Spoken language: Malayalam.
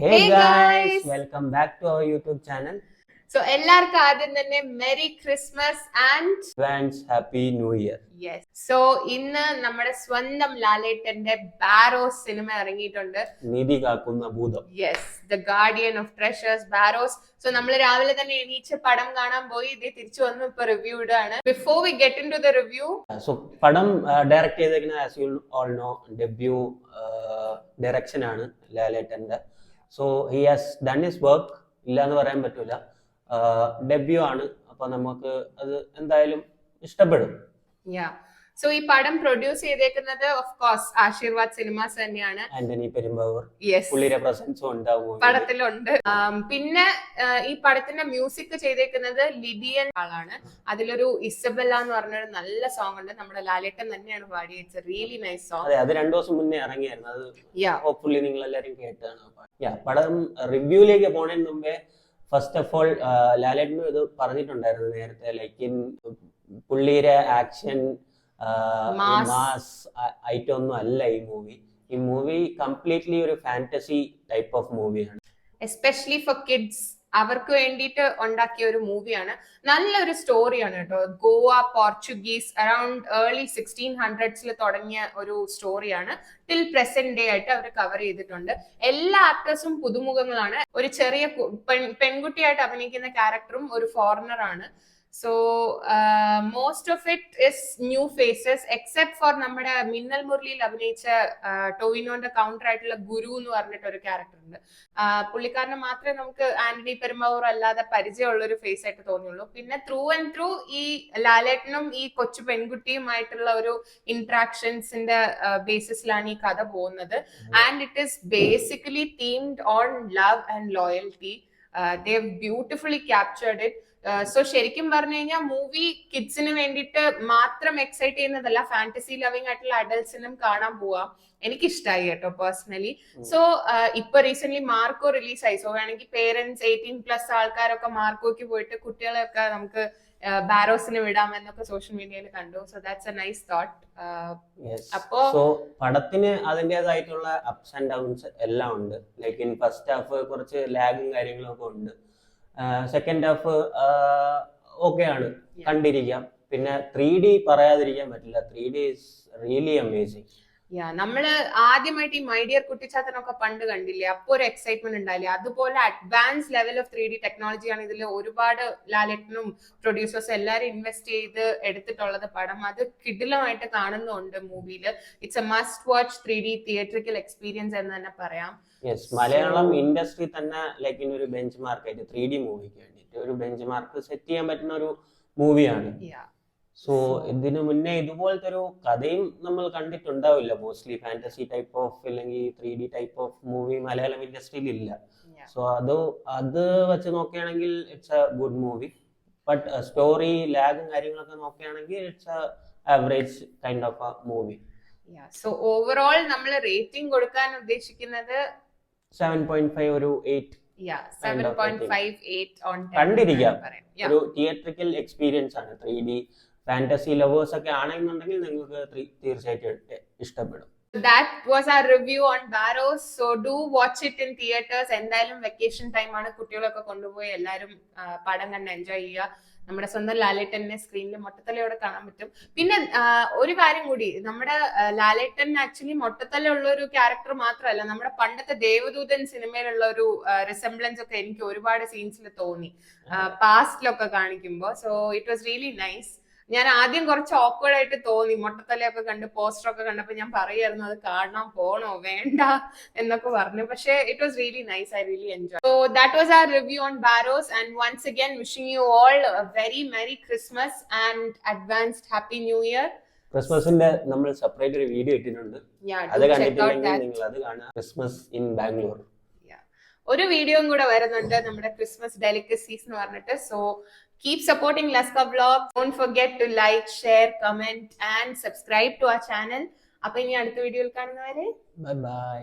Hey guys, welcome back to our YouTube channel. So എല്ലാവർക്കും ആദ്യം തന്നെ merry Christmas and Advance Happy New Year. Yes. So ഇന്ന് നമ്മുടെ സ്വന്തം ലാലേട്ടന്റെ ബാരോസ് സിനിമ ഇറങ്ങിയിട്ടുണ്ട്. നീതി കാക്കുന്ന ഭൂതം. Yes, the guardian of treasures, Barroz. So നമ്മൾ രാവിലെ തന്നെ എണീച്ച് പടം കാണാൻ പോയി, ഇത് തിരിച്ചു വന്നു ഇപ്പൊ റിവ്യൂ ഇടാണ്. Before we get into the review so, സോ പടം ഡയറക്ട് ചെയ്തേക്കുന്ന as you all know debut direction ആണ് ലാലേട്ടന്റെ. So he has done his work, ഇല്ല എന്ന് പറയാൻ പറ്റൂല. ഡെബ്യൂ ആണ്, അപ്പൊ നമുക്ക് അത് എന്തായാലും ഇഷ്ടപ്പെടും. സോ ഈ പടം പ്രൊഡ്യൂസ് ചെയ്തേക്കുന്നത് ഓഫ് കോഴ്സ് ആശീർവാദ് സിനിമാസ് തന്നെയാണ്. ആന്റണി പെരുമ്പാവൂർ, യെസ്, പുള്ളിയുടെ പ്രസൻസും ഉണ്ടാവും പടത്തിലുണ്ട്. പിന്നെ ഈ പടത്തിന്റെ മ്യൂസിക് ചെയ്തേക്കുന്നത് ലിഡിയൻ ആളാണ്. അതിലൊരു ഇസബെല്ല എന്ന് പറഞ്ഞൊരു നല്ല സോങ് ഉണ്ട്, നമ്മുടെ ലാലേട്ടൻ തന്നെയാണ് പാടിയത്. It's really nice song. അതെ, അത് 2 ദിവസം മുന്നേ ഇറങ്ങിയായിരുന്നു. അത് ഹോപ്പ്ഫുള്ളി നിങ്ങൾ എല്ലാവരും കേട്ടാണ്. പടം റിവ്യൂയിലേക്ക് പോണതിന് മുമ്പേ ഫസ്റ്റ് ഓഫ് ഓൾ ലാലേട്ടനും ഇത് പറഞ്ഞിട്ടുണ്ടായിരുന്നു നേരത്തെ, ലൈക്ക് ഇൻ പുള്ളിയുടെ ആക്ഷൻ മാസ് ഐറ്റം ഒന്നും അല്ല ഈ മൂവി. ഈ മൂവി കംപ്ലീറ്റ്ലി ഒരു ഫാന്റസി ടൈപ്പ് ഓഫ് മൂവിയാണ്. എസ്പെഷ്യലി ഫോർ കിഡ്സ്, അവർക്ക് വേണ്ടിയിട്ട് ഉണ്ടാക്കിയ ഒരു മൂവിയാണ്. നല്ലൊരു സ്റ്റോറിയാണ് കേട്ടോ. Goa Portuguese around early 1600s തുടങ്ങിയ ഒരു സ്റ്റോറിയാണ്. ടിൽ പ്രസന്റ് ഡേ ആയിട്ട് അവർ കവർ ചെയ്തിട്ടുണ്ട്. എല്ലാ ആക്ടേഴ്സും പുതുമുഖങ്ങളാണ്. ഒരു ചെറിയ പെൺകുട്ടിയായിട്ട് അഭിനയിക്കുന്ന ക്യാരക്ടറും ഒരു ഫോറിനർ ആണ്. So most of it is new faces except for നമ്മുടെ മിന്നൽ മുരളിയിൽ അഭിനയിച്ച ടോവിനോന്റെ കൗണ്ടർ ആയിട്ടുള്ള ഗുരു എന്ന് പറഞ്ഞിട്ട് ഒരു ക്യാരക്ടർ ഉണ്ട്. പുള്ളിക്കാരനെ മാത്രമേ നമുക്ക് ആന്റണി പെരുമ്പാവൂർ അല്ലാതെ പരിചയമുള്ള ഒരു ഫേസ് ആയിട്ട് തോന്നിയുള്ളൂ. പിന്നെ ത്രൂ ആൻഡ് ത്രൂ ഈ ലാലേട്ടനും ഈ കൊച്ചു പെൺകുട്ടിയുമായിട്ടുള്ള ഒരു ഇന്ററാക്ഷൻസിന്റെ ബേസിസിലാണ് ഈ കഥ പോകുന്നത്. And it is basically themed on love and loyalty. They have beautifully captured it. So ശരിക്കും പറഞ്ഞു കഴിഞ്ഞാൽ മൂവി കിഡ്സിന് വേണ്ടിയിട്ട് മാത്രം എക്സൈറ്റ് ചെയ്യുന്നതല്ല, ഫാന്റസി ലവിങ് ആയിട്ടുള്ള അഡൽട്സിനും കാണാൻ പോവാം. എനിക്ക് ഇഷ്ടമായി കേട്ടോ പേഴ്സണലി. സോ ഇപ്പൊ റീസെന്റ് മാർക്കോ റിലീസായി. സോ വേണമെങ്കിൽ പേരൻസ് 18+ ആൾക്കാരൊക്കെ മാർക്കോയ്ക്ക് പോയിട്ട് കുട്ടികളെയൊക്കെ നമുക്ക് ബാരോസിന് വിടാമെന്നൊക്കെ സോഷ്യൽ മീഡിയയിൽ കണ്ടു. So that's A nice thought. അപ്പോ പടത്തിന് അതിൻ്റെതായിട്ടുള്ള അപ്സ് ആൻഡ് ഡൗൺസ് എല്ലാം ഉണ്ട്. ലൈക്ക് ഇൻ ഫസ്റ്റ് ഹാഫ് കുറച്ച് ലാഗും കാര്യങ്ങളും ഒക്കെ ഉണ്ട്. സെക്കൻഡ് ഹാഫ് ഓക്കെ ആണ്, കണ്ടിരിക്കാം. പിന്നെ 3D പറയാതിരിക്കാൻ പറ്റില്ല. 3D is really amazing. നമ്മള് ആദ്യമായിട്ട് ഈ മൈഡിയർ കുട്ടിച്ചാത്തനൊക്കെ പണ്ട് കണ്ടില്ലേ, അപ്പൊ ഒരു എക്സൈറ്റ്മെന്റ് ഉണ്ടായില്ലേ, അതുപോലെ അഡ്വാൻസ് ലെവൽ ഓഫ് 3D ടെക്നോളജിയാണ് ഇതിൽ ഒരുപാട് ലാലേട്ടനും പ്രൊഡ്യൂസേഴ്സ് എല്ലാരും ഇൻവെസ്റ്റ് ചെയ്ത് എടുത്തിട്ടുള്ളത്. പടം അത് കിടിലമായിട്ട് കാണുന്നുണ്ട് മൂവിയില്. It's a must watch 3D theatrical experience എന്ന് തന്നെ പറയാം. മലയാളം ഇൻഡസ്ട്രി തന്നെ ലൈക്ക് ഒരു ബെഞ്ച് മാർക്ക് ആയിട്ട് 3D മൂവിക്ക് വേണ്ടിയിട്ട് ഒരു ബെഞ്ച് മാർക്ക് സെറ്റ് ചെയ്യാൻ പറ്റുന്ന ഒരു മൂവിയാണ്. സോ ഇതിനു മുന്നേ ഇതുപോലത്തെ ഒരു കഥയും നമ്മൾ കണ്ടിട്ടുണ്ടാവില്ല. മോസ്റ്റ്ലി ഫാന്റസി ടൈപ്പ് ഓഫ് അല്ലെങ്കിൽ 3D type of movie Malayalam ഇൻഡസ്ട്രിയിൽ ഇല്ല. സോ അത് വെച്ച് നോക്കുകയാണെങ്കിൽ it's a good movie. But story ലാഗും കാര്യങ്ങളൊക്കെ നോക്കുകയാണെങ്കിൽ it's a average kind of a movie. So overall നമ്മൾ റേറ്റിംഗ് കൊടുക്കാൻ ഉദ്ദേശിക്കുന്നത് 7.5 ഒരു 8. 7.58 on 10. കണ്ടിരിക്കാം. ഒരു തിയേറ്ററിക്കൽ എക്സ്പീരിയൻസ് ആണ്. 3D ഫാന്റസി ലവേഴ്സ് ഒക്കെ ആണെന്നുണ്ടെങ്കിൽ നിങ്ങൾക്ക് തീർച്ചയായിട്ടും ഇഷ്ടപ്പെടും. That was our review on Barrows. So do watch it in theaters. എന്തായാലും വെക്കേഷൻ ടൈം ആണ്, കുട്ടികളൊക്കെ കൊണ്ടുപോയി എല്ലാവരും പടം കണ്ട് എൻജോയ് ചെയ്യുക. നമ്മുടെ സ്വന്തം ലാലേട്ടനെ സ്ക്രീനിൽ മൊട്ടത്തലയോടെ കാണാൻ പറ്റും. പിന്നെ ഒരു കാര്യം കൂടി, നമ്മുടെ ലാലേട്ടൻ ആക്ച്വലി മൊട്ടത്തലുള്ള ഒരു ക്യാരക്ടർ മാത്രമല്ല, നമ്മുടെ പണ്ടത്തെ ദേവദൂതൻ സിനിമയിലുള്ള ഒരു റിസംബ്ലൻസ് ഒക്കെ എനിക്ക് ഒരുപാട് സീൻസിൽ തോന്നി പാസ്റ്റിലൊക്കെ കാണിക്കുമ്പോൾ. So it was really nice. ഞാൻ ആദ്യം കുറച്ച് ഓക്വേർഡ് ആയിട്ട് തോന്നി, മൊട്ടത്തലയൊക്കെ കണ്ട് പോസ്റ്റർ ഒക്കെ കണ്ടപ്പോ ഞാൻ പറയായിരുന്നു അത് കാണാൻ പോണോ വേണ്ട എന്നൊക്കെ പറഞ്ഞു. പക്ഷെ it was really nice. I really enjoy. So that was our review on Barrows, and once again wishing you all a very merry Christmas and advanced happy new year. ക്രിസ്മസിന്റെ നമ്മൾ സെപ്പറേറ്റ് ഒരു വീഡിയോ ഇട്ടിട്ടുണ്ട്, അത് കണ്ടിട്ടില്ലെങ്കിൽ നിങ്ങൾ അത് കാണുക. ക്രിസ്മസ് ഇൻ ബാംഗ്ലൂർ ഒരു വീഡിയോയും കൂടെ വരുന്നുണ്ട്, നമ്മുടെ ക്രിസ്മസ് ഡെലിക്കസീസ് എന്ന് പറഞ്ഞിട്ട്. So keep supporting Laska Vlogs. Don't forget to like, share, comment and subscribe to our channel. അപ്പോൾ ഇനി അടുത്ത വീഡിയോയിൽ കാണുന്നവരെ ബൈ ബൈ.